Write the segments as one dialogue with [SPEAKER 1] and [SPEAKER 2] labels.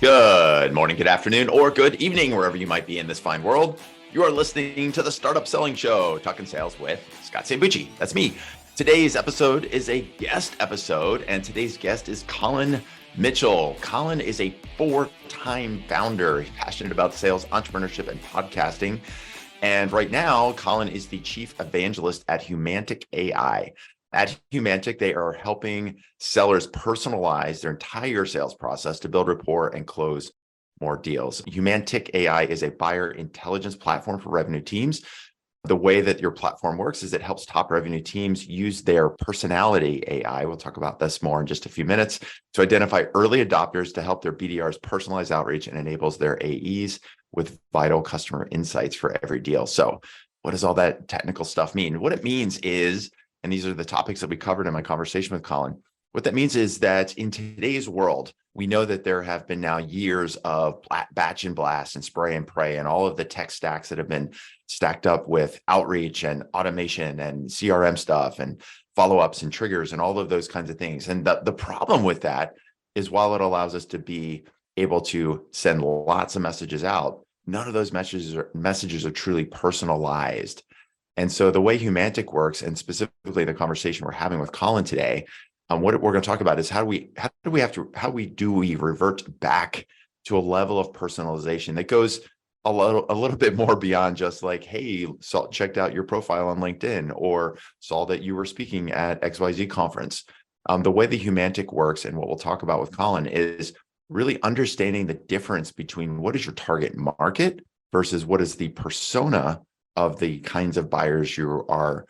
[SPEAKER 1] Good morning, good afternoon, or good evening, wherever you might be in this fine world. You are listening to the Startup Selling Show, talking sales with Scott Sambucci. That's me. Today's episode is a guest episode, and today's guest is Collin Mitchell. Collin is a four-time founder. He's passionate about sales, entrepreneurship, and podcasting. And right now, Collin is the Chief Evangelist at Humantic AI. At Humantic, they are helping sellers personalize their entire sales process to build rapport and close more deals. Humantic AI is a buyer intelligence platform for revenue teams. The way that your platform works is it helps top revenue teams use their personality AI. We'll talk about this more in just a few minutes to identify early adopters to help their BDRs personalize outreach and enables their AEs with vital customer insights for every deal. So what does all that technical stuff mean? What it means is, and these are the topics that we covered in my conversation with Collin. What that means is that in today's world, we know that there have been now years of batch and blast and spray and pray and all of the tech stacks that have been stacked up with outreach and automation and CRM stuff and follow-ups and triggers and all of those kinds of things. And the problem with that is while it allows us to be able to send lots of messages out, none of those messages are truly personalized. And so the way Humantic works, and specifically the conversation we're having with Collin today, what we're going to talk about is how do we revert back to a level of personalization that goes a little bit more beyond just like, hey, checked out your profile on LinkedIn or saw that you were speaking at XYZ conference. The way the Humantic works, and what we'll talk about with Collin, is really understanding the difference between what is your target market versus what is the persona of the kinds of buyers you are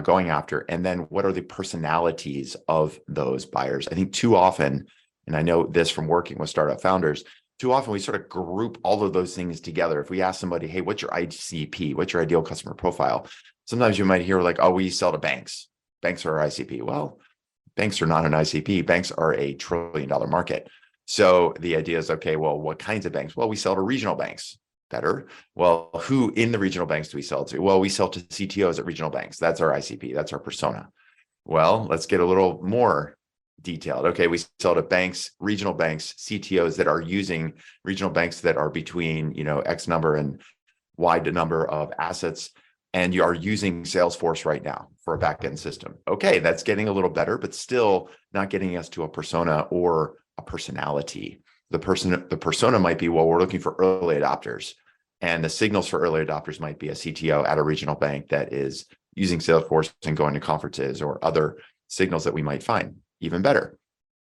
[SPEAKER 1] going after, and then what are the personalities of those buyers. I think too often, and I know this from working with startup founders, too often we sort of group all of those things together. If we ask somebody, hey, what's your ICP? What's your ideal customer profile? Sometimes you might hear like, oh, we sell to banks. Banks are our ICP. Well, banks are not an ICP. Banks are a $1 trillion market. So the idea is, okay, well, what kinds of banks? Well, we sell to regional banks. Better. Well, who in the regional banks do we sell to? Well, we sell to CTOs at regional banks. That's our ICP. That's our persona. Well, let's get a little more detailed. Okay, we sell to banks, regional banks, CTOs that are using regional banks that are between, X number and Y number of assets, and you are using Salesforce right now for a backend system. Okay, that's getting a little better, but still not getting us to a persona or a personality. The persona might be, well, we're looking for early adopters. And the signals for early adopters might be a CTO at a regional bank that is using Salesforce and going to conferences or other signals that we might find. Even better.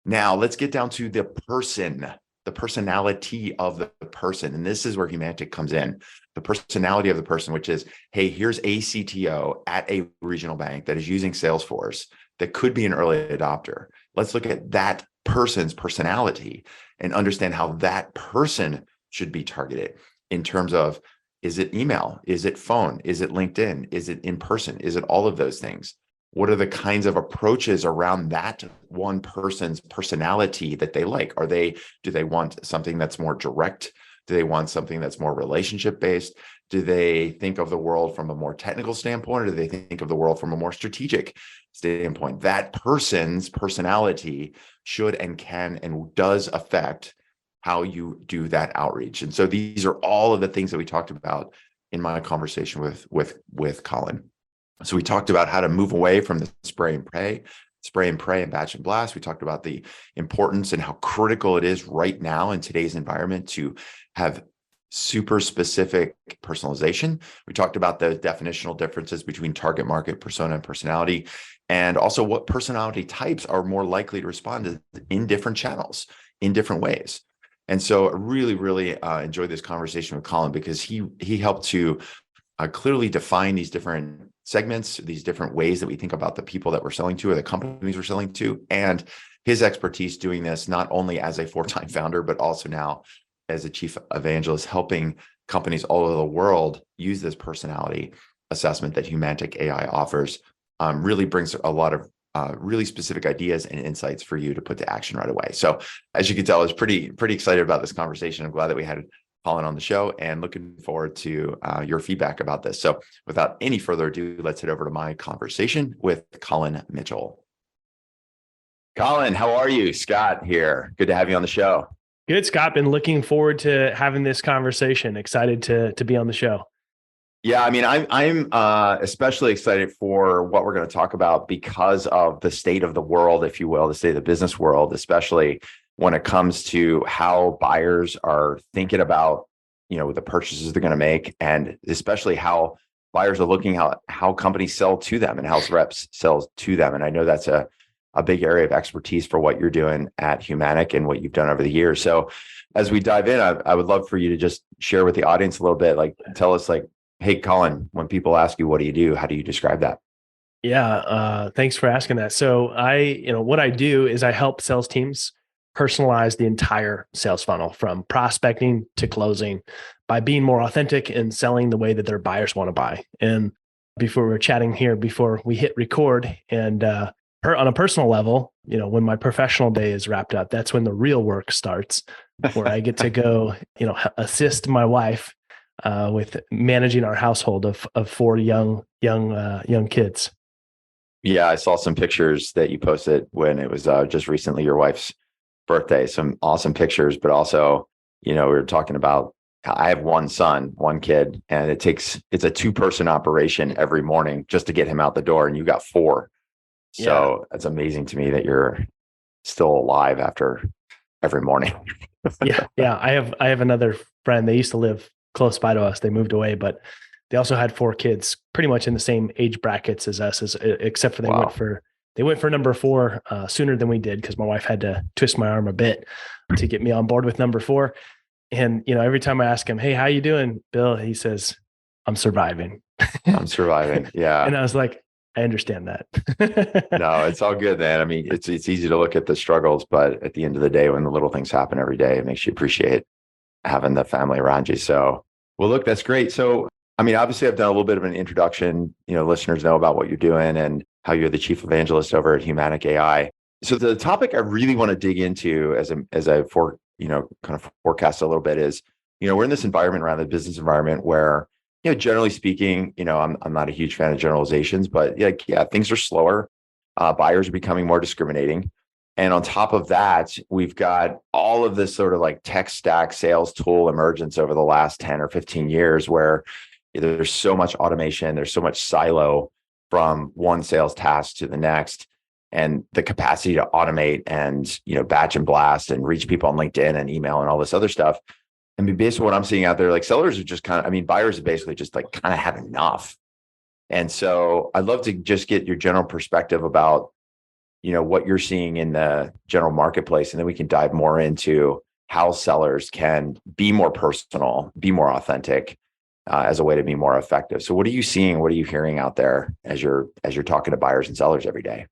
[SPEAKER 1] Now, let's get down to the person, the personality of the person. And this is where Humantic comes in. The personality of the person, which is, hey, here's a CTO at a regional bank that is using Salesforce that could be an early adopter. Let's look at that person's personality and understand how that person should be targeted in terms of, is it email? Is it phone? Is it LinkedIn? Is it in person? Is it all of those things? What are the kinds of approaches around that one person's personality that they like? Do they want something that's more direct? Do they want something that's more relationship based? Do they think of the world from a more technical standpoint, or do they think of the world from a more strategic standpoint? That person's personality should and can and does affect how you do that outreach. And so these are all of the things that we talked about in my conversation with Collin. So we talked about how to move away from the spray and pray and batch and blast. We talked about the importance and how critical it is right now in today's environment to have super specific personalization. We talked about the definitional differences between target market, persona, and personality, and also what personality types are more likely to respond in different channels, in different ways. And so I really, really enjoyed this conversation with Collin because he helped to clearly define these different segments, these different ways that we think about the people that we're selling to or the companies we're selling to, and his expertise doing this not only as a four-time founder, but also now as a chief evangelist, helping companies all over the world use this personality assessment that Humantic AI offers. Really brings a lot of really specific ideas and insights for you to put to action right away. So as you can tell, I was pretty excited about this conversation. I'm glad that we had Collin on the show and looking forward to your feedback about this. So without any further ado, let's head over to my conversation with Collin Mitchell. Collin, how are you? Scott here. Good to have you on the show.
[SPEAKER 2] Good, Scott. Been looking forward to having this conversation. Excited to be on the show.
[SPEAKER 1] Yeah, I mean, I'm especially excited for what we're going to talk about because of the state of the world, if you will, the state of the business world, especially when it comes to how buyers are thinking about, the purchases they're going to make, and especially how buyers are looking how companies sell to them and how reps sell to them. And I know that's a big area of expertise for what you're doing at Humantic and what you've done over the years. So as we dive in, I would love for you to just share with the audience a little bit, like tell us like, hey, Collin, when people ask you, what do you do? How do you describe that?
[SPEAKER 2] Yeah, thanks for asking that. So what I do is I help sales teams personalize the entire sales funnel from prospecting to closing by being more authentic and selling the way that their buyers want to buy. And before we were chatting here, before we hit record, and on a personal level, when my professional day is wrapped up, that's when the real work starts, where I get to go, assist my wife with managing our household of four young kids.
[SPEAKER 1] Yeah, I saw some pictures that you posted when it was just recently your wife's birthday. Some awesome pictures, but also, we were talking about, I have one son, one kid, and it's a 2-person operation every morning just to get him out the door, and you got 4. So It's amazing to me that you're still alive after every morning.
[SPEAKER 2] Yeah. I have another friend. They used to live close by to us. They moved away, but they also had 4 kids, pretty much in the same age brackets as us, except for they went for number 4 sooner than we did, because my wife had to twist my arm a bit to get me on board with number 4. And every time I ask him, "Hey, how you doing, Bill?" he says, "I'm surviving."
[SPEAKER 1] I'm surviving. Yeah.
[SPEAKER 2] And I was like, I understand that.
[SPEAKER 1] No, it's all good, man. I mean, it's easy to look at the struggles, but at the end of the day, when the little things happen every day, it makes you appreciate having the family around you. So, well, look, that's great. So, I mean, obviously I've done a little bit of an introduction, listeners know about what you're doing and how you're the Chief Evangelist over at Humantic AI. So the topic I really want to dig into as I kind of forecast a little bit is, we're in this environment around the business environment where, generally speaking, I'm not a huge fan of generalizations, but things are slower. Buyers are becoming more discriminating. And on top of that, we've got all of this sort of like tech stack sales tool emergence over the last 10 or 15 years where there's so much automation, there's so much silo from one sales task to the next, and the capacity to automate and, batch and blast and reach people on LinkedIn and email and all this other stuff. I mean, based on what I'm seeing out there, like sellers are just buyers are basically just like kind of had enough. And so I'd love to just get your general perspective about, what you're seeing in the general marketplace. And then we can dive more into how sellers can be more personal, be more authentic as a way to be more effective. So what are you seeing? What are you hearing out there as you're talking to buyers and sellers every day?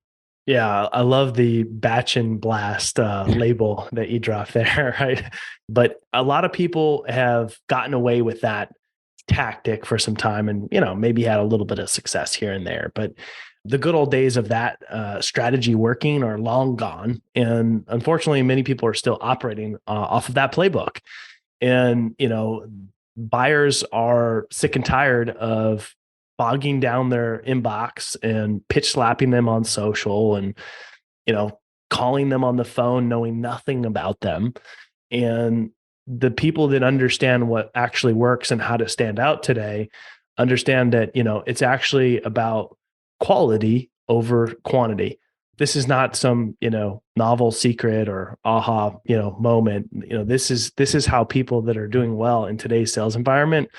[SPEAKER 2] Yeah, I love the batch and blast label that you dropped there, right? But a lot of people have gotten away with that tactic for some time and, maybe had a little bit of success here and there. But the good old days of that strategy working are long gone. And unfortunately, many people are still operating off of that playbook. And, buyers are sick and tired of bogging down their inbox and pitch slapping them on social and, calling them on the phone, knowing nothing about them. And the people that understand what actually works and how to stand out today understand that, it's actually about quality over quantity. This is not some, novel secret or aha, moment. This is how people that are doing well in today's sales environment,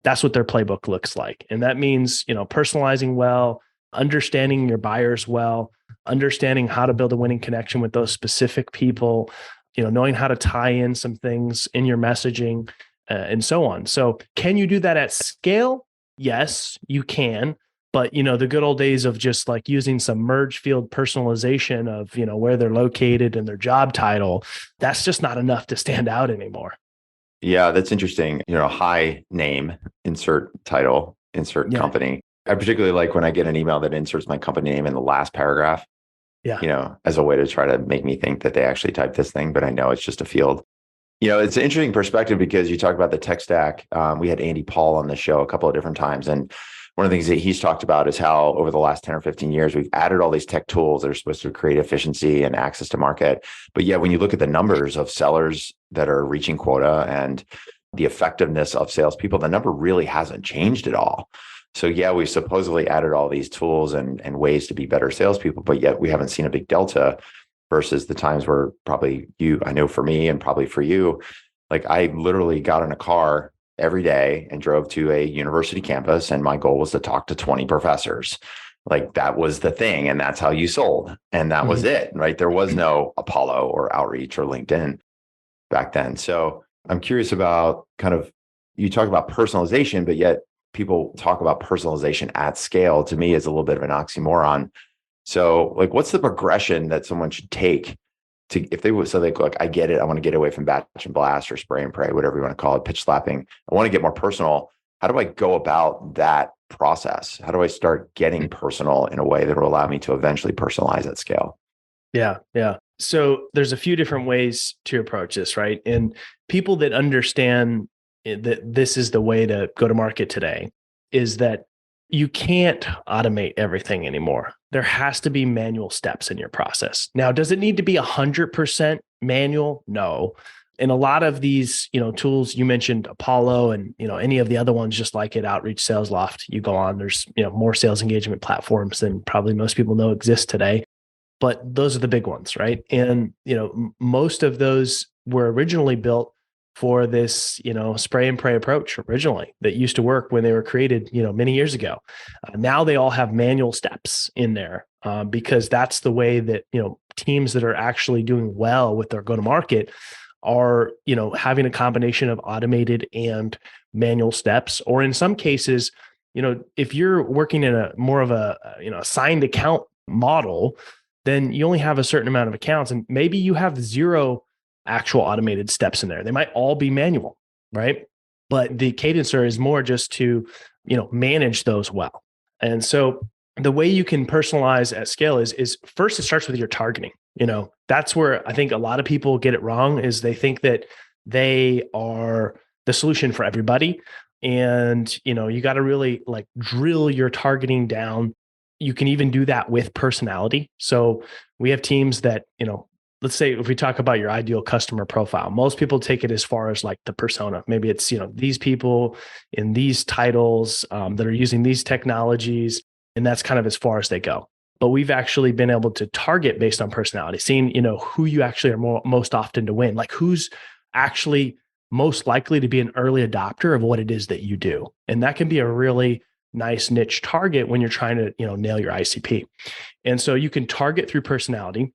[SPEAKER 2] that's what their playbook looks like. And that means, personalizing well, understanding your buyers well, understanding how to build a winning connection with those specific people, knowing how to tie in some things in your messaging and so on. So can you do that at scale? Yes, you can. But, the good old days of just like using some merge field personalization of, where they're located and their job title, that's just not enough to stand out anymore.
[SPEAKER 1] Yeah, that's interesting. High name, insert title, insert company. I particularly like when I get an email that inserts my company name in the last paragraph, as a way to try to make me think that they actually typed this thing, but I know it's just a field. It's an interesting perspective because you talk about the tech stack. We had Andy Paul on the show a couple of different times. And one of the things that he's talked about is how over the last 10 or 15 years, we've added all these tech tools that are supposed to create efficiency and access to market. But yet, when you look at the numbers of sellers that are reaching quota and the effectiveness of salespeople, the number really hasn't changed at all. So yeah, we supposedly added all these tools and ways to be better salespeople, but yet we haven't seen a big delta versus the times where probably I know for me and probably for you, like I literally got in a car every day and drove to a university campus, and my goal was to talk to 20 professors. Like that was the thing, and that's how you sold, and that was it, right? There was no Apollo or Outreach or LinkedIn back then. So I'm curious about kind of, you talk about personalization, but yet people talk about personalization at scale. To me, is a little bit of an oxymoron. So like, what's the progression that someone should take to, if they would, so they like, I get it, I want to get away from batch and blast or spray and pray, whatever you want to call it, pitch slapping. I want to get more personal. How do I go about that process? How do I start getting personal in a way that will allow me to eventually personalize at scale?
[SPEAKER 2] Yeah. Yeah. So there's a few different ways to approach this, right? And people that understand that this is the way to go to market today is that you can't automate everything anymore. There has to be manual steps in your process. Now, does it need to be 100% manual? No. And a lot of these, tools, you mentioned Apollo and, any of the other ones just like it, Outreach, Sales Loft, you go on, there's, more sales engagement platforms than probably most people know exist today. But those are the big ones, right? And, most of those were originally built for this, spray and pray approach originally that used to work when they were created, many years ago. Now they all have manual steps in there because that's the way that, teams that are actually doing well with their go-to-market are, having a combination of automated and manual steps, or in some cases, if you're working in a more of a, assigned account model, then you only have a certain amount of accounts and maybe you have zero actual automated steps in there. They might all be manual, right? But the cadencer is more just to, manage those well. And so the way you can personalize at scale is first, it starts with your targeting. That's where I think a lot of people get it wrong, is they think that they are the solution for everybody. And, you got to really like drill your targeting down. You can even do that with personality. So we have teams that, let's say if we talk about your ideal customer profile, most people take it as far as like the persona. Maybe it's, these people in these titles that are using these technologies, and that's kind of as far as they go. But we've actually been able to target based on personality, seeing, who you actually are most often to win, like who's actually most likely to be an early adopter of what it is that you do. And that can be a really nice niche target when you're trying to, nail your ICP. And so you can target through personality.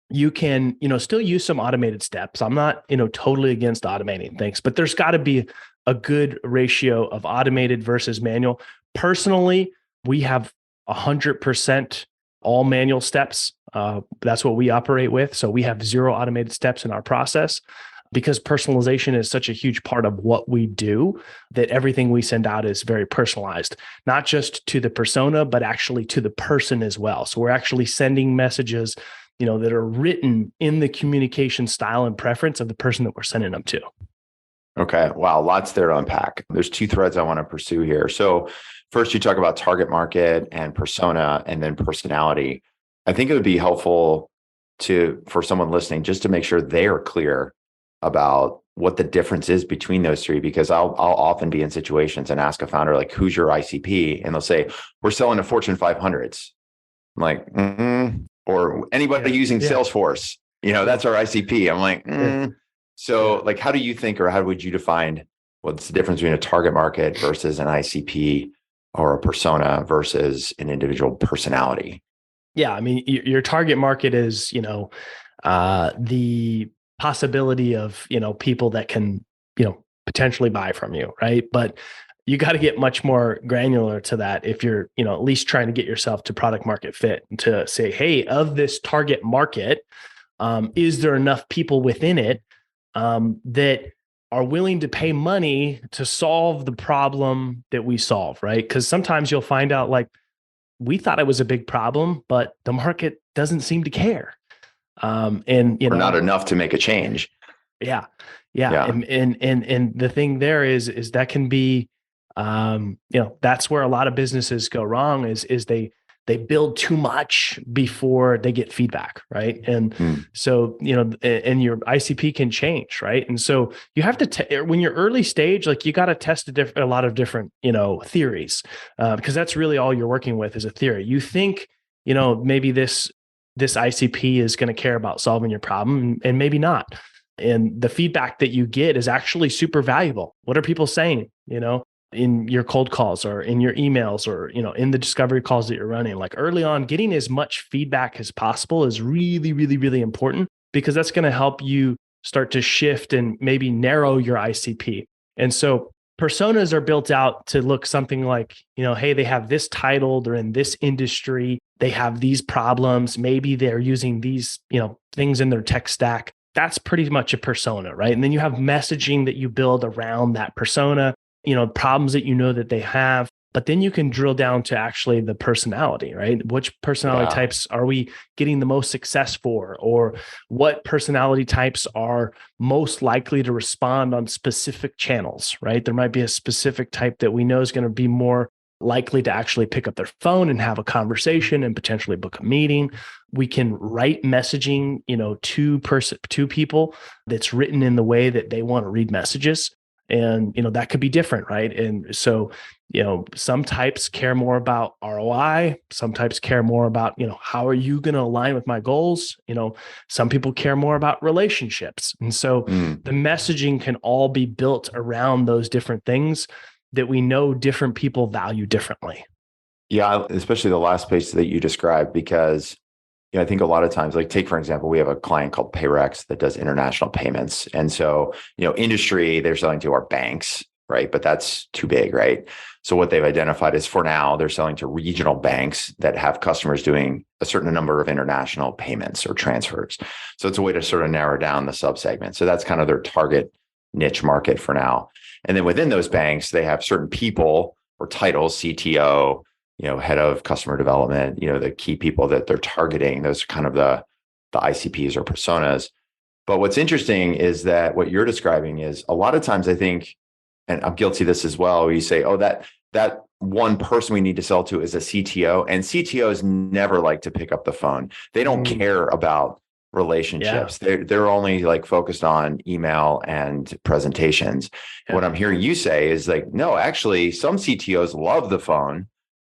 [SPEAKER 2] You can, still use some automated steps. I'm not, totally against automating things, but there's got to be a good ratio of automated versus manual. Personally, we have 100% all manual steps. That's what we operate with. So we have zero automated steps in our process, because personalization is such a huge part of what we do, that everything we send out is very personalized, not just to the persona, but actually to the person as well. So we're actually sending messages, that are written in the communication style and preference of the person that we're sending them to.
[SPEAKER 1] Okay. Wow. Lots there to unpack. There's two threads I want to pursue here. So first, you talk about target market and persona, and then personality. I think it would be helpful for someone listening just to make sure they are clear about what the difference is between those three, because I'll often be in situations and ask a founder, like, who's your ICP? And they'll say, we're selling to Fortune 500s. I'm like, or anybody using Salesforce, that's our ICP. I'm like, So like, how do you think, or how would you define what's the difference between a target market versus an ICP, or a persona versus an individual personality?
[SPEAKER 2] Yeah. I mean, your target market is, the possibility of, people that can, potentially buy from you. Right. But you got to get much more granular to that if you're, at least trying to get yourself to product market fit, and to say, hey, of this target market, is there enough people within it that are willing to pay money to solve the problem that we solve, right? Because sometimes you'll find out, like, we thought it was a big problem, but the market doesn't seem to care. Or
[SPEAKER 1] not enough to make a change.
[SPEAKER 2] Yeah. And the thing there is that can be That's where a lot of businesses go wrong is they build too much before they get feedback, right? And so, and your ICP can change, right? And so you have to, when you're early stage, like you got to test a lot of different, theories, because that's really all you're working with is a theory. You think, maybe this ICP is going to care about solving your problem, and maybe not. And the feedback that you get is actually super valuable. What are people saying, in your cold calls or in your emails or, in the discovery calls that you're running? Like early on, getting as much feedback as possible is really, really, really important, because that's going to help you start to shift and maybe narrow your ICP. And so personas are built out to look something like, hey, they have this title, they're in this industry, they have these problems, maybe they're using these, things in their tech stack. That's pretty much a persona, right? And then you have messaging that you build around that persona, problems that that they have, but then you can drill down to actually the personality, right? Which personality types are we getting the most success for? Or what personality types are most likely to respond on specific channels, right? There might be a specific type that we know is going to be more likely to actually pick up their phone and have a conversation and potentially book a meeting. We can write messaging, to people that's written in the way that they want to read messages. And, that could be different, right? And so, some types care more about ROI. Some types care more about, how are you going to align with my goals? Some people care more about relationships. And so the messaging can all be built around those different things that we know different people value differently.
[SPEAKER 1] Yeah, especially the last page that you described, because I think a lot of times, like take, for example, we have a client called Payrex that does international payments. And so, industry, they're selling to our banks, right? But that's too big, right? So what they've identified is for now, they're selling to regional banks that have customers doing a certain number of international payments or transfers. So it's a way to sort of narrow down the subsegment. So that's kind of their target niche market for now. And then within those banks, they have certain people or titles, CTO, head of customer development, the key people that they're targeting. Those are kind of the ICPs or personas. But what's interesting is that what you're describing is a lot of times I think, and I'm guilty of this as well, you say, oh, that one person we need to sell to is a CTO, and CTOs never like to pick up the phone. They don't care about relationships. They're only like focused on email and presentations. What I'm hearing you say is like, no, actually some CTOs love the phone.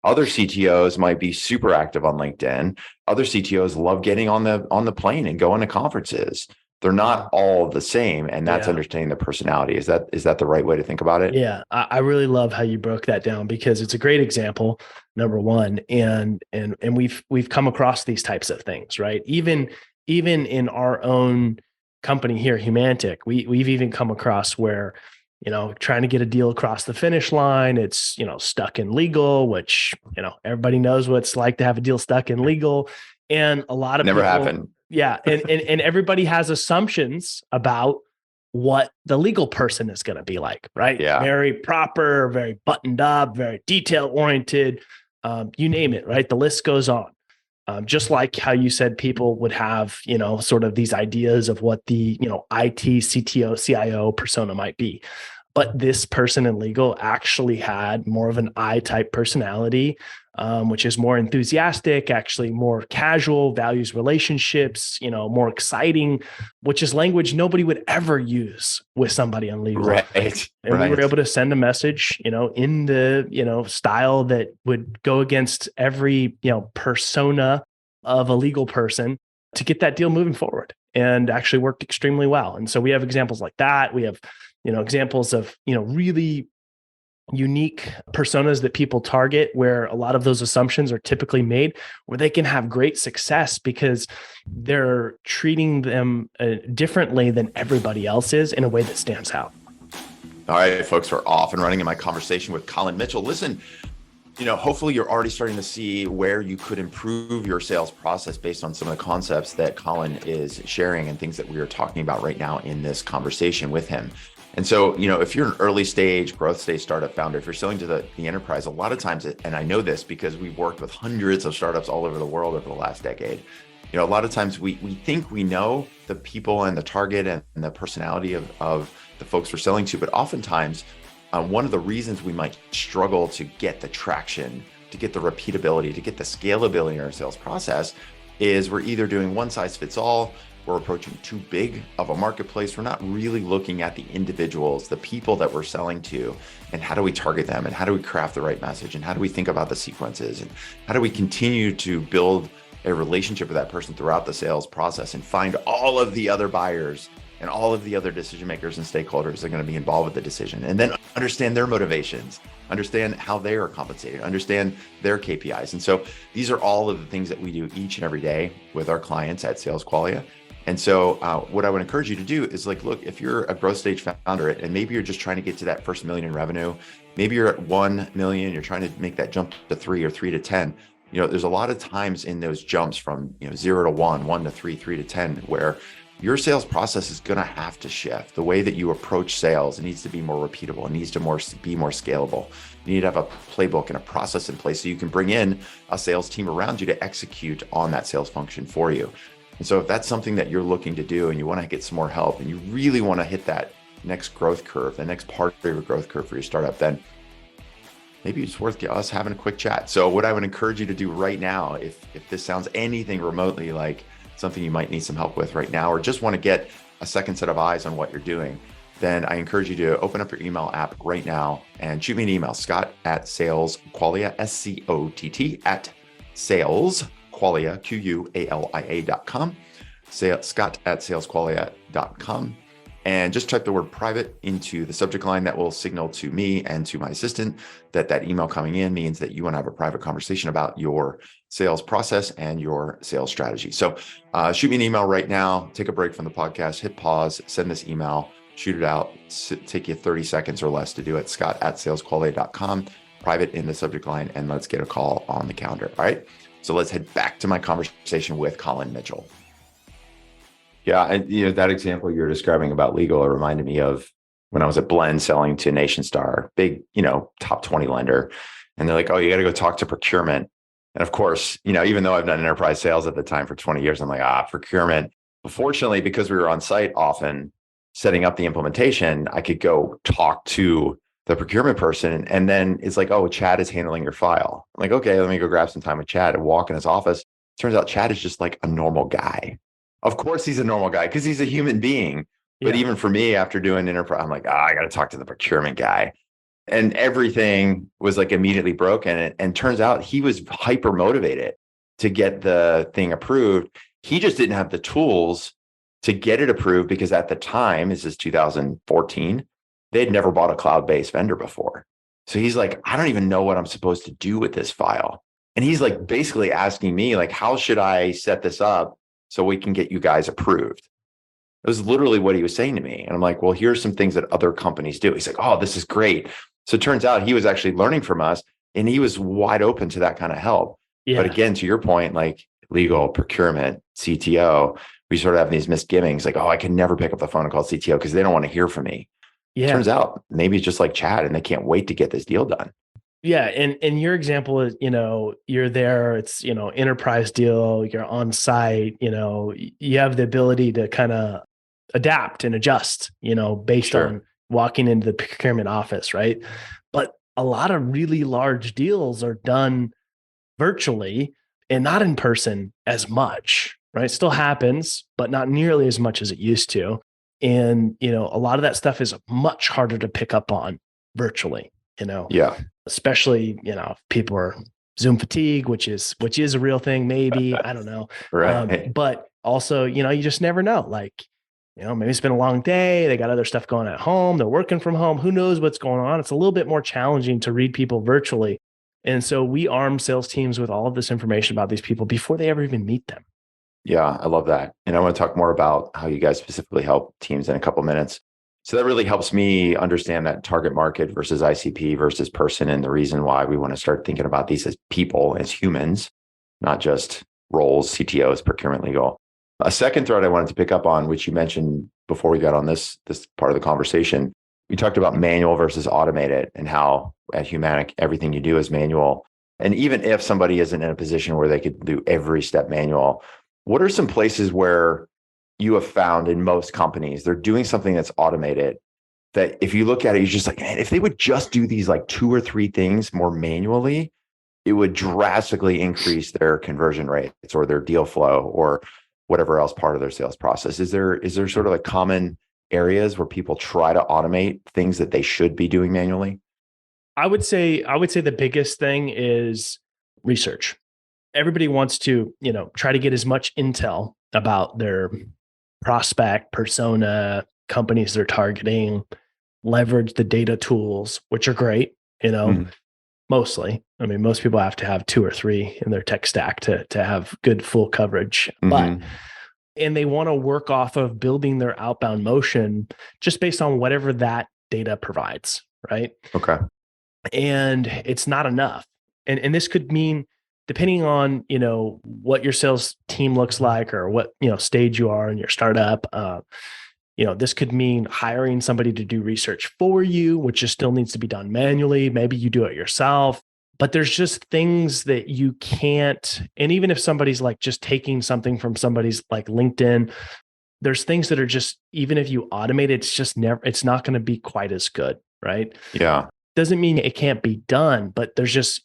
[SPEAKER 1] Other CTOs might be super active on LinkedIn. Other CTOs love getting on the plane and going to conferences. They're not all the same, and that's understanding the personality. Is that the right way to think about it?
[SPEAKER 2] Yeah, I really love how you broke that down, because it's a great example, number one, and we've come across these types of things, right? Even in our own company here, Humantic, we've even come across where, trying to get a deal across the finish line, it's, stuck in legal, which, everybody knows what it's like to have a deal stuck in legal. And a lot of
[SPEAKER 1] never
[SPEAKER 2] people,
[SPEAKER 1] happened.
[SPEAKER 2] Yeah. And everybody has assumptions about what the legal person is going to be like, right?
[SPEAKER 1] Yeah.
[SPEAKER 2] Very proper, very buttoned up, very detail oriented, you name it, right? The list goes on. Just like how you said people would have, sort of these ideas of what the, IT, CTO, CIO persona might be. But this person in legal actually had more of an I-type personality, which is more enthusiastic, actually more casual, values relationships, more exciting, which is language nobody would ever use with somebody on legal.
[SPEAKER 1] Right.
[SPEAKER 2] And we were able to send a message, in the, style that would go against every, persona of a legal person to get that deal moving forward, and actually worked extremely well. And so we have examples like that. We have, examples of, really unique personas that people target, where a lot of those assumptions are typically made, where they can have great success because they're treating them differently than everybody else is, in a way that stands out.
[SPEAKER 1] All right, folks, we're off and running in my conversation with Collin Mitchell. Listen, hopefully you're already starting to see where you could improve your sales process based on some of the concepts that Collin is sharing and things that we are talking about right now in this conversation with him. And so, if you're an early stage, growth stage startup founder, if you're selling to the enterprise, a lot of times, and I know this because we've worked with hundreds of startups all over the world over the last decade, a lot of times we think we know the people and the target and the personality of the folks we're selling to, but oftentimes one of the reasons we might struggle to get the traction, to get the repeatability, to get the scalability in our sales process is we're either doing one size fits all, we're approaching too big of a marketplace. We're not really looking at the individuals, the people that we're selling to, and how do we target them, and how do we craft the right message, and how do we think about the sequences, and how do we continue to build a relationship with that person throughout the sales process and find all of the other buyers and all of the other decision makers and stakeholders that are going to be involved with the decision, and then understand their motivations, understand how they are compensated, understand their KPIs. And so these are all of the things that we do each and every day with our clients at Sales Qualia. And so what I would encourage you to do is like, look, if you're a growth stage founder and maybe you're just trying to get to that first million in revenue, maybe you're at 1 million, you're trying to make that jump to 3 or 3 to 10. There's a lot of times in those jumps from 0 to 1, 1 to 3, 3 to 10, where your sales process is going to have to shift. The way that you approach sales, it needs to be more repeatable. It needs to be more scalable. You need to have a playbook and a process in place so you can bring in a sales team around you to execute on that sales function for you. And so if that's something that you're looking to do and you want to get some more help and you really want to hit that next growth curve, the next part of your growth curve for your startup, then maybe it's worth us having a quick chat. So what I would encourage you to do right now, if this sounds anything remotely like something you might need some help with right now, or just want to get a second set of eyes on what you're doing, then I encourage you to open up your email app right now and shoot me an email, Scott@salesqualia, SCOTT @salesqualia, QUALIA.com, Scott@salesqualia.com. And just type the word private into the subject line. That will signal to me and to my assistant that email coming in means that you want to have a private conversation about your sales process and your sales strategy. So shoot me an email right now, take a break from the podcast, hit pause, send this email, shoot it out. Take you 30 seconds or less to do it. Scott@salesqualia.com, private in the subject line, and let's get a call on the calendar. All right. So let's head back to my conversation with Collin Mitchell.
[SPEAKER 3] Yeah, and that example you're describing about legal, it reminded me of when I was at Blend selling to NationStar, big, top 20 lender. And they're like, oh, you got to go talk to procurement. And of course, even though I've done enterprise sales at the time for 20 years, I'm like, procurement. But fortunately, because we were on site often setting up the implementation, I could go talk to the procurement person. And then it's like, oh, Chad is handling your file. I'm like, okay, let me go grab some time with Chad and walk in his office. Turns out Chad is just like a normal guy. Of course, he's a normal guy because he's a human being. But even for me, after doing enterprise, I'm like, I got to talk to the procurement guy. And everything was like immediately broken. And turns out he was hyper motivated to get the thing approved. He just didn't have the tools to get it approved because at the time, this is 2014, they'd never bought a cloud-based vendor before. So he's like, I don't even know what I'm supposed to do with this file. And he's like basically asking me, like, how should I set this up so we can get you guys approved? It was literally what he was saying to me. And I'm like, well, here's some things that other companies do. He's like, oh, this is great. So it turns out he was actually learning from us and he was wide open to that kind of help. Yeah. But again, to your point, like legal, procurement, CTO, we sort of have these misgivings like, oh, I can never pick up the phone and call CTO because they don't want to hear from me. Yeah. Turns out maybe it's just like Chad and they can't wait to get this deal done.
[SPEAKER 2] Yeah. And your example is, you're there, it's, enterprise deal, you're on site, you have the ability to kind of adapt and adjust, based on walking into the procurement office. Right. But a lot of really large deals are done virtually and not in person as much, right? It still happens, but not nearly as much as it used to. And, a lot of that stuff is much harder to pick up on virtually,
[SPEAKER 3] Yeah.
[SPEAKER 2] Especially, if people are Zoom fatigue, which is a real thing, maybe, I don't know.
[SPEAKER 3] Right.
[SPEAKER 2] But also, you just never know. Like, maybe it's been a long day. They got other stuff going at home. They're working from home. Who knows what's going on? It's a little bit more challenging to read people virtually. And so we arm sales teams with all of this information about these people before they ever even meet them.
[SPEAKER 3] Yeah, I love that. And I want to talk more about how you guys specifically help teams in a couple minutes. So that really helps me understand that target market versus ICP versus person, and the reason why we want to start thinking about these as people, as humans, not just roles, CTOs, procurement, legal. A second thread I wanted to pick up on, which you mentioned before we got on this part of the conversation, we talked about manual versus automated and how at Humantic, everything you do is manual. And even if somebody isn't in a position where they could do every step manual, what are some places where you have found in most companies, they're doing something that's automated that if you look at it, you're just like, man, if they would just do these like 2 or 3 things more manually, it would drastically increase their conversion rates or their deal flow or whatever else part of their sales process. Is there sort of like common areas where people try to automate things that they should be doing manually?
[SPEAKER 2] I would say the biggest thing is research. Everybody wants to, try to get as much intel about their prospect, persona, companies they're targeting, leverage the data tools, which are great, mostly. I mean, most people have to have 2 or 3 in their tech stack to have good full coverage. But and they want to work off of building their outbound motion just based on whatever that data provides, right?
[SPEAKER 3] Okay.
[SPEAKER 2] And it's not enough. And this could mean, depending on, what your sales team looks like or what, stage you are in your startup, this could mean hiring somebody to do research for you, which just still needs to be done manually. Maybe you do it yourself, but there's just things that you can't. And even if somebody's like just taking something from somebody's like LinkedIn, there's things that are just, even if you automate it, it's not going to be quite as good, right?
[SPEAKER 3] Yeah.
[SPEAKER 2] Doesn't mean it can't be done, but there's just,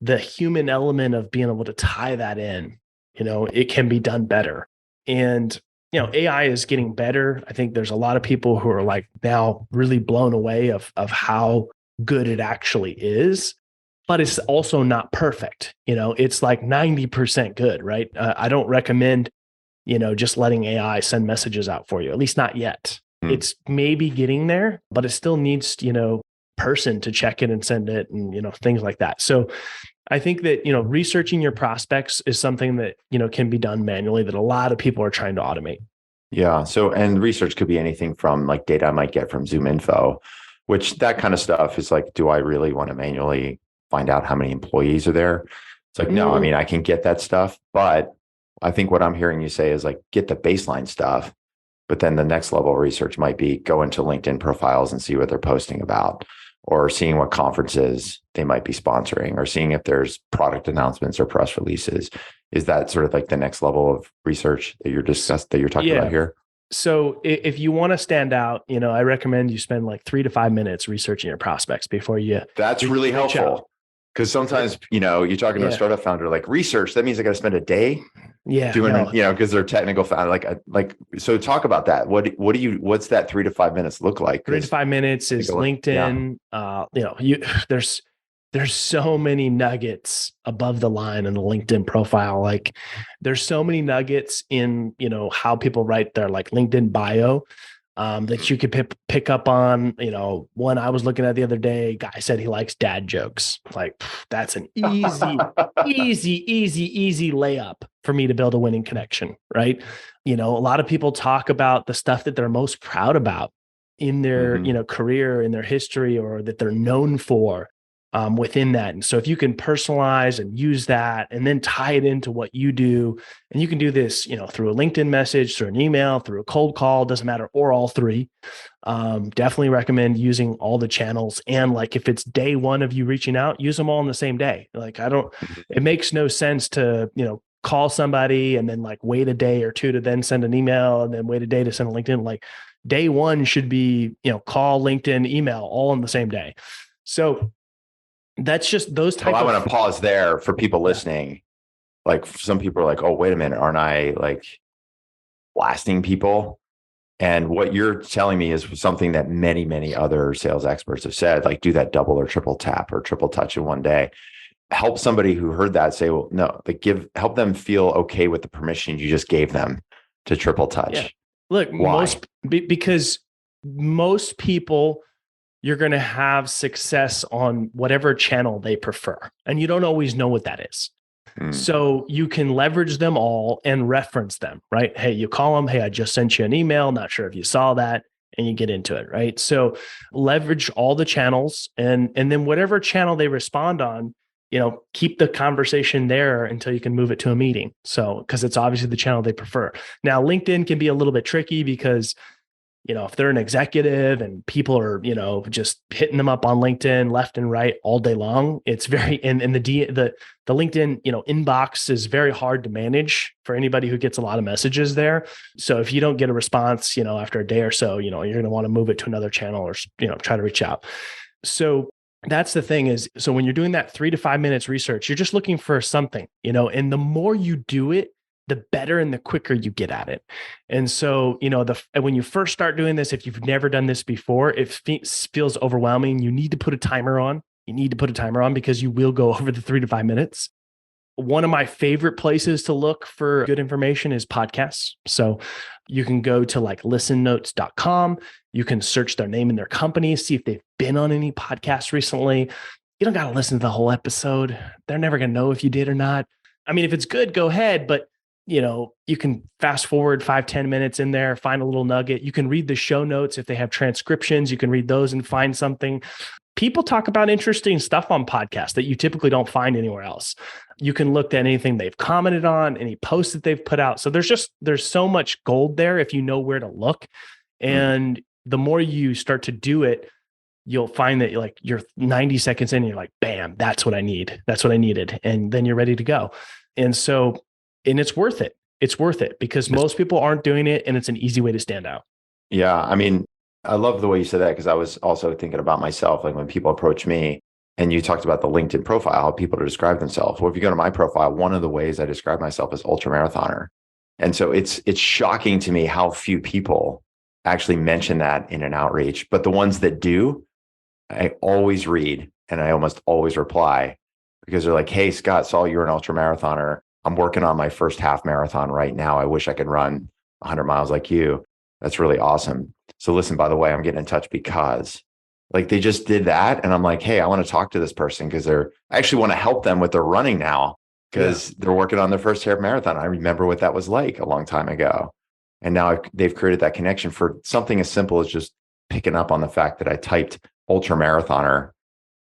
[SPEAKER 2] the human element of being able to tie that in, it can be done better. And, AI is getting better. I think there's a lot of people who are like now really blown away of how good it actually is, but it's also not perfect. It's like 90% good, right? I don't recommend, just letting AI send messages out for you, at least not yet. It's maybe getting there, but it still needs, person to check it and send it and, things like that. So I think that, researching your prospects is something that, can be done manually that a lot of people are trying to automate.
[SPEAKER 3] Yeah. So, and research could be anything from like data I might get from Zoom Info, which that kind of stuff is like, do I really want to manually find out how many employees are there? It's like, no, I mean, I can get that stuff, but I think what I'm hearing you say is like, get the baseline stuff, but then the next level of research might be go into LinkedIn profiles and see what they're posting about, or seeing what conferences they might be sponsoring, or seeing if there's product announcements or press releases. Is that sort of like the next level of research that you're talking about here?
[SPEAKER 2] So if you want to stand out, I recommend you spend like 3 to 5 minutes researching your prospects before you.
[SPEAKER 3] That's really helpful. Because sometimes, you're talking to a startup founder, like research, that means I got to spend a day doing, because they're technical founder, so talk about that. What's that 3 to 5 minutes look like?
[SPEAKER 2] 3 to 5 minutes is LinkedIn. There's so many nuggets above the line in the LinkedIn profile. Like there's so many nuggets in, how people write their like LinkedIn bio. That you could pick up on. One I was looking at the other day, guy said he likes dad jokes. Like that's an easy layup for me to build a winning connection, right? A lot of people talk about the stuff that they're most proud about in their, career, in their history, or that they're known for. Within that. And so if you can personalize and use that and then tie it into what you do, and you can do this, through a LinkedIn message, through an email, through a cold call, doesn't matter, or all 3. Definitely recommend using all the channels. And like, if it's day 1 of you reaching out, use them all on the same day. Like it makes no sense to, call somebody and then like wait a day or 2 to then send an email and then wait a day to send a LinkedIn. Like day 1 should be, call, LinkedIn, email, all on the same day. So that's just those types.
[SPEAKER 3] I want to pause there for people listening. Like some people are like, oh, wait a minute. Aren't I like blasting people? And what you're telling me is something that many, many other sales experts have said, like do that double or triple tap or triple touch in one day. Help somebody who heard that say, well, no, help them feel okay with the permission you just gave them to triple touch.
[SPEAKER 2] Yeah. Look, because most people, you're going to have success on whatever channel they prefer. And you don't always know what that is. So you can leverage them all and reference them, right? Hey, you call them, hey, I just sent you an email. Not sure if you saw that, and you get into it, right? So leverage all the channels, and then whatever channel they respond on, keep the conversation there until you can move it to a meeting. So, because it's obviously the channel they prefer. Now, LinkedIn can be a little bit tricky because if they're an executive and people are, just hitting them up on LinkedIn left and right all day long, it's very, and the LinkedIn, inbox is very hard to manage for anybody who gets a lot of messages there. So if you don't get a response, after a day or so, you're going to want to move it to another channel or, try to reach out. So that's the thing is, so when you're doing that 3 to 5 minutes research, you're just looking for something, and the more you do it, the better and the quicker you get at it. And so, when you first start doing this, if you've never done this before, it feels overwhelming. You need to put a timer on. Because you will go over the 3 to 5 minutes. One of my favorite places to look for good information is podcasts. So you can go to like listennotes.com. You can search their name and their company, see if they've been on any podcasts recently. You don't got to listen to the whole episode. They're never going to know if you did or not. I mean, if it's good, go ahead. But you can fast forward 5-10 minutes in there, find a little nugget. You can read the show notes. If they have transcriptions, you can read those and find something. People talk about interesting stuff on podcasts that you typically don't find anywhere else. You can look at anything they've commented on, any posts that they've put out. So there's so much gold there if you know where to look. And the more you start to do it, you'll find that you're 90 seconds in and you're like, bam, that's what I need. That's what I needed. And then you're ready to go. And it's worth it. It's worth it because most people aren't doing it, and it's an easy way to stand out.
[SPEAKER 3] Yeah. I mean, I love the way you said that because I was also thinking about myself. Like when people approach me and you talked about the LinkedIn profile, how people to describe themselves. Well, if you go to my profile, one of the ways I describe myself is ultra marathoner. And so it's shocking to me how few people actually mention that in an outreach, but the ones that do, I always read and I almost always reply because they're like, hey, Scott, saw you're an ultra marathoner. I'm working on my first half marathon right now. I wish I could run 100 miles like you. That's really awesome. So listen, by the way, I'm getting in touch because they just did that. And I'm like, hey, I want to talk to this person because I actually want to help them with their running now because they're working on their first half marathon. I remember what that was like a long time ago. And now they've created that connection for something as simple as just picking up on the fact that I typed ultra marathoner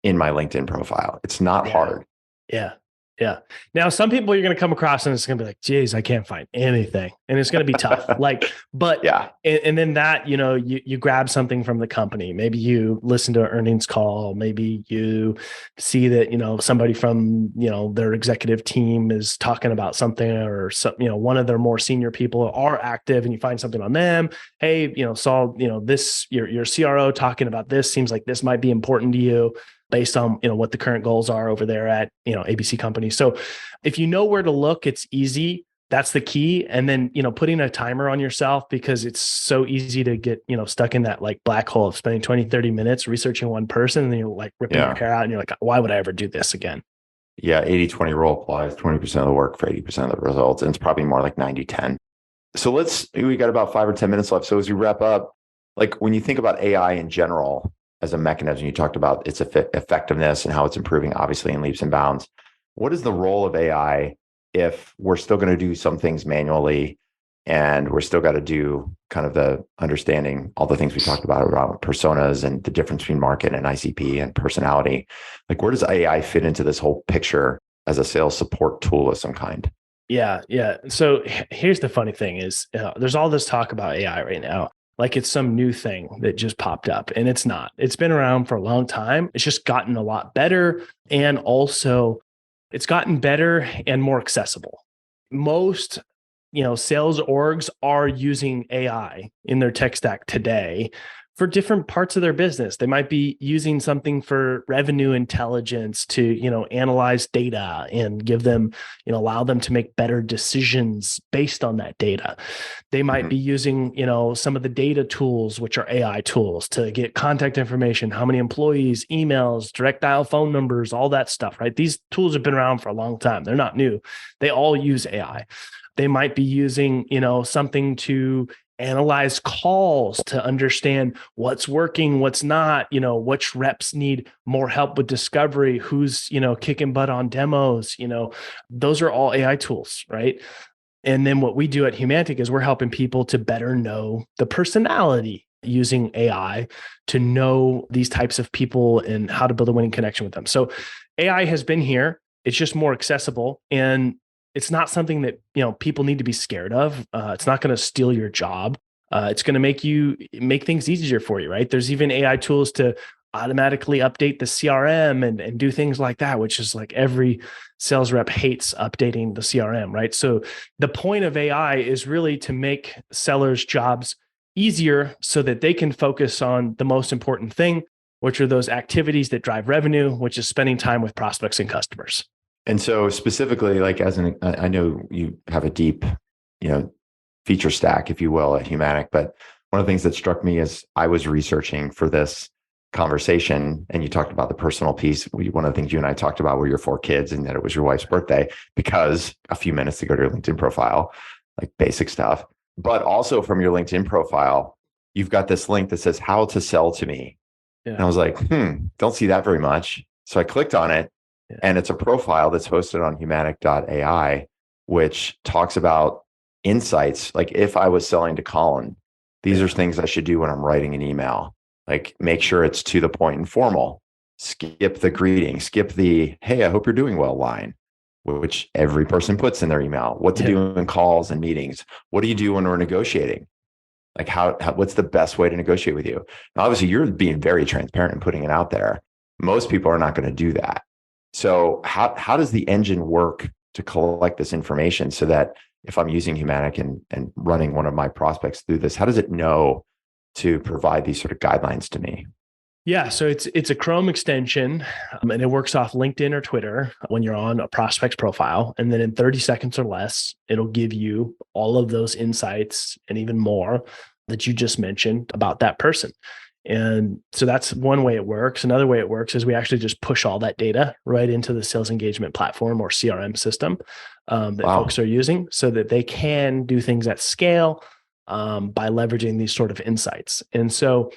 [SPEAKER 3] in my LinkedIn profile. It's not hard.
[SPEAKER 2] Yeah. Yeah. Now, some people you're going to come across and it's going to be like, geez, I can't find anything. And it's going to be tough. And then that, you grab something from the company. Maybe you listen to an earnings call. Maybe you see that, somebody from, their executive team is talking about something or some, one of their more senior people are active and you find something on them. Hey, saw, this, your CRO talking about this seems like this might be important to you, based on, what the current goals are over there at, ABC company. So if you know where to look, it's easy. That's the key. And then, putting a timer on yourself because it's so easy to get, stuck in that black hole of spending 20, 30 minutes researching one person and then you're ripping your hair out and you're like, why would I ever do this again?
[SPEAKER 3] Yeah. 80-20 rule applies 20% of the work for 80% of the results. And it's probably more like 90-10. So we got about 5 or 10 minutes left. So as we wrap up, when you think about AI in general, as a mechanism, you talked about its effectiveness and how it's improving, obviously, in leaps and bounds. What is the role of AI if we're still going to do some things manually and we're still got to do kind of the understanding all the things we talked about personas and the difference between market and ICP and personality? Where does AI fit into this whole picture as a sales support tool of some kind?
[SPEAKER 2] Yeah. So here's the funny thing is there's all this talk about AI right now. It's some new thing that just popped up, and it's not. It's been around for a long time. It's just gotten a lot better. And also it's gotten better and more accessible. Most, sales orgs are using AI in their tech stack today for different parts of their business. They might be using something for revenue intelligence to, analyze data and give them, allow them to make better decisions based on that data. They might be using, some of the data tools, which are AI tools, to get contact information, how many employees, emails, direct dial phone numbers, all that stuff, right? These tools have been around for a long time. They're not new. They all use AI. They might be using, something to analyze calls to understand what's working, what's not, which reps need more help with discovery, who's, kicking butt on demos, those are all AI tools, right? And then what we do at Humantic is we're helping people to better know the personality using AI to know these types of people and how to build a winning connection with them. So AI has been here. It's just more accessible, and it's not something that, people need to be scared of. It's not going to steal your job. It's going to make things easier for you, right? There's even AI tools to automatically update the CRM and do things like that, which is like every sales rep hates updating the CRM, right? So the point of AI is really to make sellers' jobs easier so that they can focus on the most important thing, which are those activities that drive revenue, which is spending time with prospects and customers.
[SPEAKER 3] And so specifically, like I know you have a deep, feature stack, if you will, at Humantic, but one of the things that struck me as I was researching for this conversation, and you talked about the personal piece. One of the things you and I talked about were your 4 kids and that it was your wife's birthday, because a few minutes to go to your LinkedIn profile, like basic stuff. But also from your LinkedIn profile, you've got this link that says how to sell to me. Yeah. And I was like, don't see that very much. So I clicked on it, and it's a profile that's hosted on Humantic.ai, which talks about insights. Like, if I was selling to Collin, these are things I should do when I'm writing an email. Like, make sure it's to the point and formal. Skip the greeting, skip the, hey, I hope you're doing well line, which every person puts in their email. What to do in calls and meetings. What do you do when we're negotiating? Like, what's the best way to negotiate with you? Now, obviously, you're being very transparent and putting it out there. Most people are not going to do that. So how does the engine work to collect this information so that if I'm using Humantic and running one of my prospects through this, how does it know to provide these sort of guidelines to me?
[SPEAKER 2] Yeah, so it's a Chrome extension, and it works off LinkedIn or Twitter when you're on a prospect's profile. And then in 30 seconds or less, it'll give you all of those insights and even more that you just mentioned about that person. And so that's one way it works. Another way it works is we actually just push all that data right into the sales engagement platform or CRM system that folks are using, so that they can do things at scale by leveraging these sort of insights. And so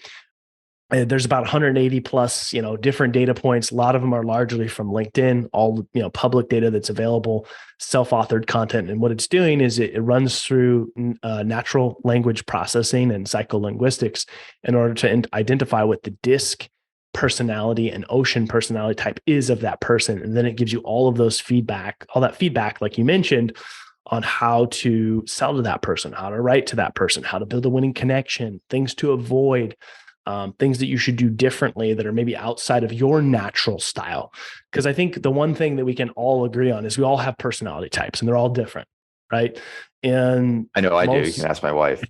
[SPEAKER 2] there's about 180 plus, different data points. A lot of them are largely from LinkedIn, all, public data that's available, self-authored content. And what it's doing is it runs through natural language processing and psycholinguistics in order to identify what the DISC personality and ocean personality type is of that person. And then it gives you all of those all that feedback, like you mentioned, on how to sell to that person, how to write to that person, how to build a winning connection, things to avoid, things that you should do differently that are maybe outside of your natural style. Because I think the one thing that we can all agree on is we all have personality types, and they're all different, right? And
[SPEAKER 3] I know I do. You can ask my wife.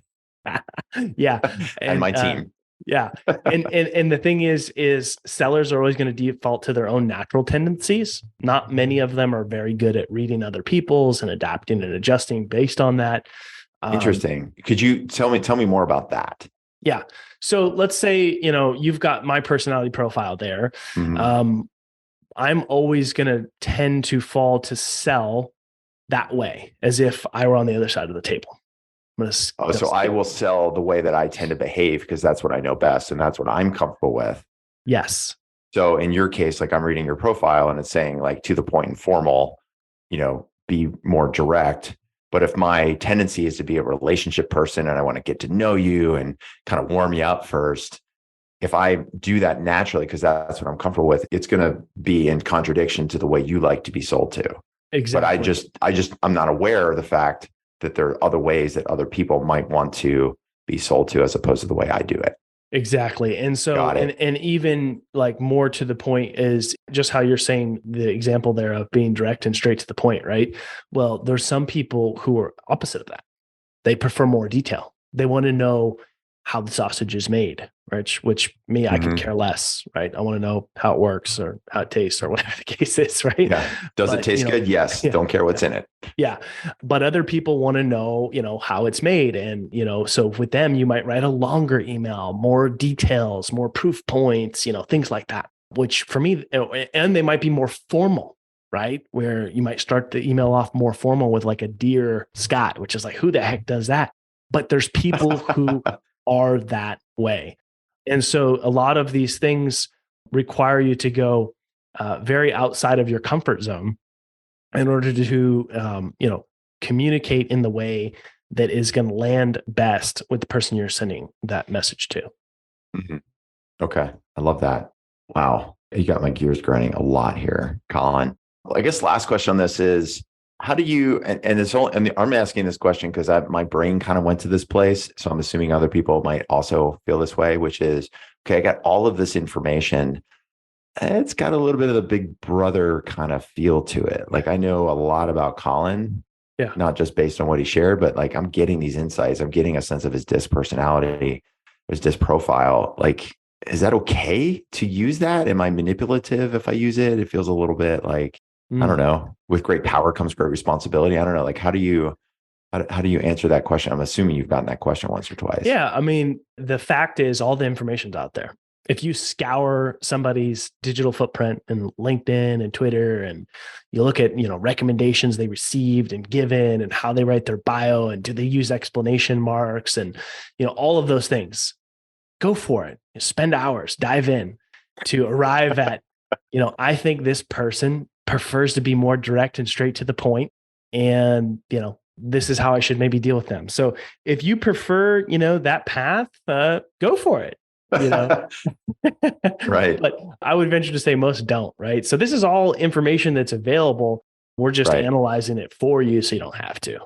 [SPEAKER 2] Yeah.
[SPEAKER 3] And my team.
[SPEAKER 2] Yeah. And the thing is sellers are always going to default to their own natural tendencies. Not many of them are very good at reading other people's and adapting and adjusting based on that.
[SPEAKER 3] Interesting. Could you tell me more about that?
[SPEAKER 2] Yeah. So let's say, you've got my personality profile there. Mm-hmm. I'm always going to tend to fall to sell that way, as if I were on the other side of the table.
[SPEAKER 3] So I will sell the way that I tend to behave, because that's what I know best and that's what I'm comfortable with.
[SPEAKER 2] Yes.
[SPEAKER 3] So in your case, like, I'm reading your profile and it's saying, like, to the point and formal, be more direct. But if my tendency is to be a relationship person and I want to get to know you and kind of warm you up first, if I do that naturally, because that's what I'm comfortable with, it's going to be in contradiction to the way you like to be sold to.
[SPEAKER 2] Exactly.
[SPEAKER 3] But I'm not aware of the fact that there are other ways that other people might want to be sold to, as opposed to the way I do it.
[SPEAKER 2] Exactly. And so, and even like more to the point is just how you're saying the example there of being direct and straight to the point, right? Well, there's some people who are opposite of that. They prefer more detail. They want to know how the sausage is made, right? Which me, I could care less, right? I want to know how it works or how it tastes or whatever the case is, right?
[SPEAKER 3] Yeah. Does it taste good? Yes. Yeah. Don't care what's in it.
[SPEAKER 2] Yeah. But other people want to know, how it's made. And, so with them, you might write a longer email, more details, more proof points, things like that, which for me, and they might be more formal, right? Where you might start the email off more formal with like a Dear Scott, which is like, who the heck does that? But there's people who are that way. And so a lot of these things require you to go very outside of your comfort zone in order to, communicate in the way that is going to land best with the person you're sending that message to.
[SPEAKER 3] Mm-hmm. Okay. I love that. Wow. You got my gears grinding a lot here, Collin. I guess last question on this is, how do you, and it's all, and I'm asking this question because my brain kind of went to this place. So I'm assuming other people might also feel this way, which is, okay, I got all of this information. It's got a little bit of the big brother kind of feel to it. Like I know a lot about Collin,
[SPEAKER 2] Yeah.
[SPEAKER 3] not just based on what he shared, but like I'm getting these insights. I'm getting a sense of his disc personality, his disc profile. Like, is that okay to use that? Am I manipulative if I use it? It feels a little bit like, I don't know, with great power comes great responsibility. I don't know. Like, how do you answer that question? I'm assuming you've gotten that question once or twice.
[SPEAKER 2] Yeah. I mean, the fact is all the information's out there. If you scour somebody's digital footprint and LinkedIn and Twitter, and you look at, recommendations they received and given and how they write their bio and do they use explanation marks and, all of those things, go for it. Spend hours, dive in to arrive at, I think this person prefers to be more direct and straight to the point. And, this is how I should maybe deal with them. So if you prefer, that path, go for it.
[SPEAKER 3] Right.
[SPEAKER 2] But I would venture to say most don't, right? So this is all information that's available. We're just analyzing it for you so you don't have to.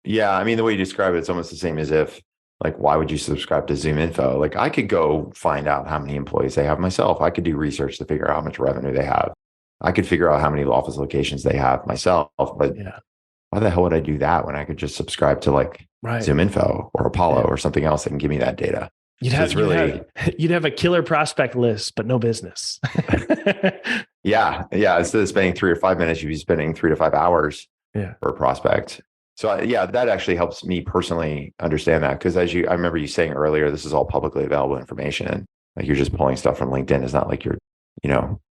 [SPEAKER 3] Yeah. I mean, the way you describe it, it's almost the same as if, like, why would you subscribe to Zoom Info? Like, I could go find out how many employees they have myself. I could do research to figure out how much revenue they have. I could figure out how many office locations they have myself. But why the hell would I do that when I could just subscribe to like Zoom Info or Apollo or something else that can give me that data?
[SPEAKER 2] You'd have a killer prospect list, but no business.
[SPEAKER 3] Yeah. Instead of spending 3 or 5 minutes, you'd be spending 3 to 5 hours for a prospect. So that actually helps me personally understand that. Because I remember you saying earlier, this is all publicly available information. And like you're just pulling stuff from LinkedIn. It's not like you're,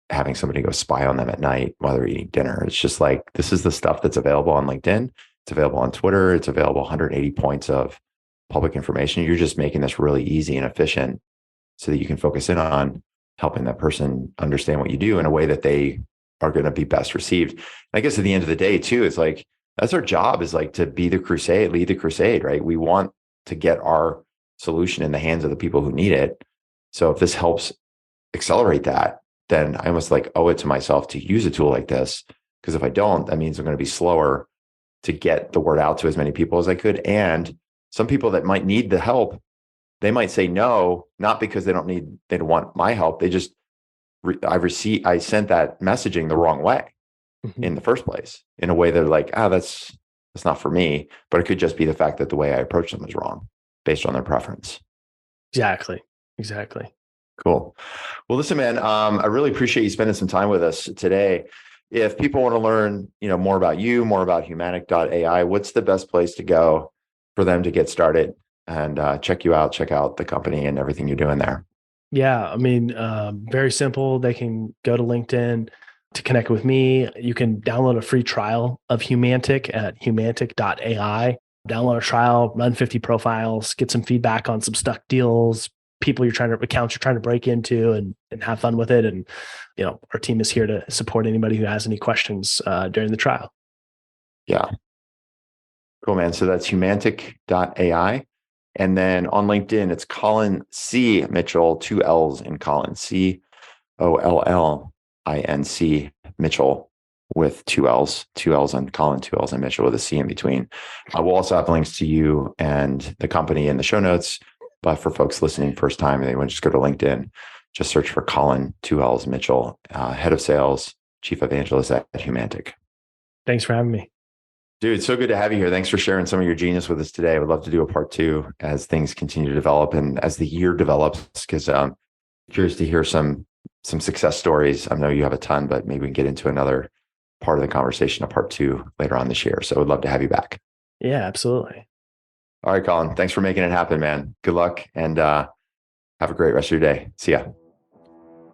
[SPEAKER 3] having somebody go spy on them at night while they're eating dinner. It's just like, this is the stuff that's available on LinkedIn. It's available on Twitter. It's available 180 points of public information. You're just making this really easy and efficient so that you can focus in on helping that person understand what you do in a way that they are going to be best received. And I guess at the end of the day too, it's like, that's our job, is like to be the crusade, lead the crusade, right? We want to get our solution in the hands of the people who need it. So if this helps accelerate that, then I almost like owe it to myself to use a tool like this. Because if I don't, that means I'm going to be slower to get the word out to as many people as I could. And some people that might need the help, they might say no, not because they don't want my help. They just, I sent that messaging the wrong way in the first place, in a way they're like, that's not for me. But it could just be the fact that the way I approach them is wrong based on their preference.
[SPEAKER 2] Exactly.
[SPEAKER 3] Cool. Well, listen, man, I really appreciate you spending some time with us today. If people want to learn, more about you, more about Humantic AI, what's the best place to go for them to get started and check you out, check out the company and everything you're doing there?
[SPEAKER 2] Yeah. I mean, very simple. They can go to LinkedIn to connect with me. You can download a free trial of Humantic at humantic.ai. Download a trial, run 50 profiles, get some feedback on some stuck deals, accounts you're trying to break into, and have fun with it. And, our team is here to support anybody who has any questions during the trial. Yeah.
[SPEAKER 3] Cool, man. So that's humantic.ai. And then on LinkedIn, it's Collin C. Mitchell, 2 L's in Collin, COLLINC Mitchell with 2 L's on Collin, 2 L's on Mitchell with a C in between. We'll also have links to you and the company in the show notes. But for folks listening first time, they want to just go to LinkedIn, just search for Collin, 2 L's Mitchell, head of sales, Chief Evangelist at Humantic.
[SPEAKER 2] Thanks for having me.
[SPEAKER 3] Dude, it's so good to have you here. Thanks for sharing some of your genius with us today. I would love to do a part 2 as things continue to develop and as the year develops, because I'm curious to hear some success stories. I know you have a ton, but maybe we can get into another part of the conversation, a part 2 later on this year. So I would love to have you back.
[SPEAKER 2] Yeah, absolutely.
[SPEAKER 3] All right, Collin, thanks for making it happen, man. Good luck and have a great rest of your day. See ya.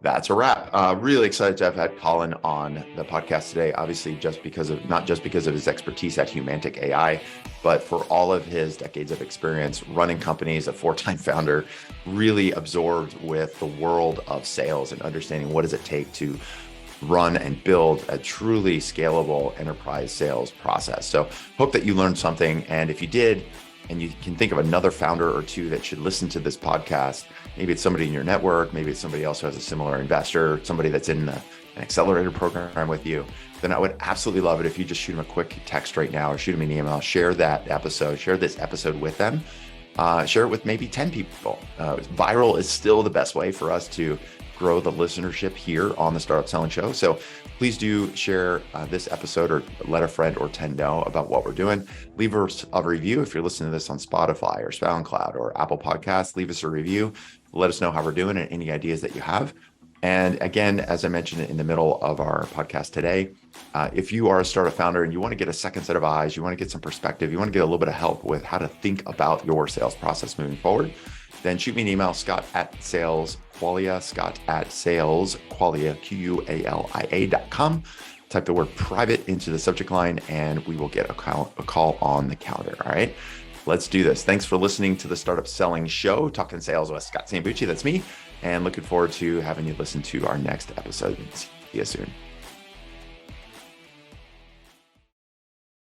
[SPEAKER 3] That's a wrap. Really excited to have had Collin on the podcast today. Obviously, not just because of his expertise at Humantic AI, but for all of his decades of experience running companies, a 4-time founder, really absorbed with the world of sales and understanding what does it take to run and build a truly scalable enterprise sales process. So hope that you learned something. And if you did, and you can think of another founder or 2 that should listen to this podcast, maybe it's somebody in your network, maybe it's somebody else who has a similar investor, somebody that's in the an accelerator program with you, then I would absolutely love it if you just shoot them a quick text right now or shoot them an email, share that episode, share this episode with them, share it with maybe 10 people. Viral is still the best way for us to grow the listenership here on the Startup Selling Show. So please do share this episode or let a friend or 10 know about what we're doing. Leave us a review if you're listening to this on Spotify or SoundCloud or Apple Podcasts. Leave us a review. Let us know how we're doing and any ideas that you have. And again, as I mentioned in the middle of our podcast today, if you are a startup founder and you want to get a second set of eyes, you want to get some perspective, you want to get a little bit of help with how to think about your sales process moving forward, then shoot me an email, scott@salesqualia, scott@salesqualia, QUALIA.com. Type the word private into the subject line and we will get a call on the calendar. All right, let's do this. Thanks for listening to the Startup Selling Show, Talking Sales with Scott Sambucci. That's me. And looking forward to having you listen to our next episode. See you soon.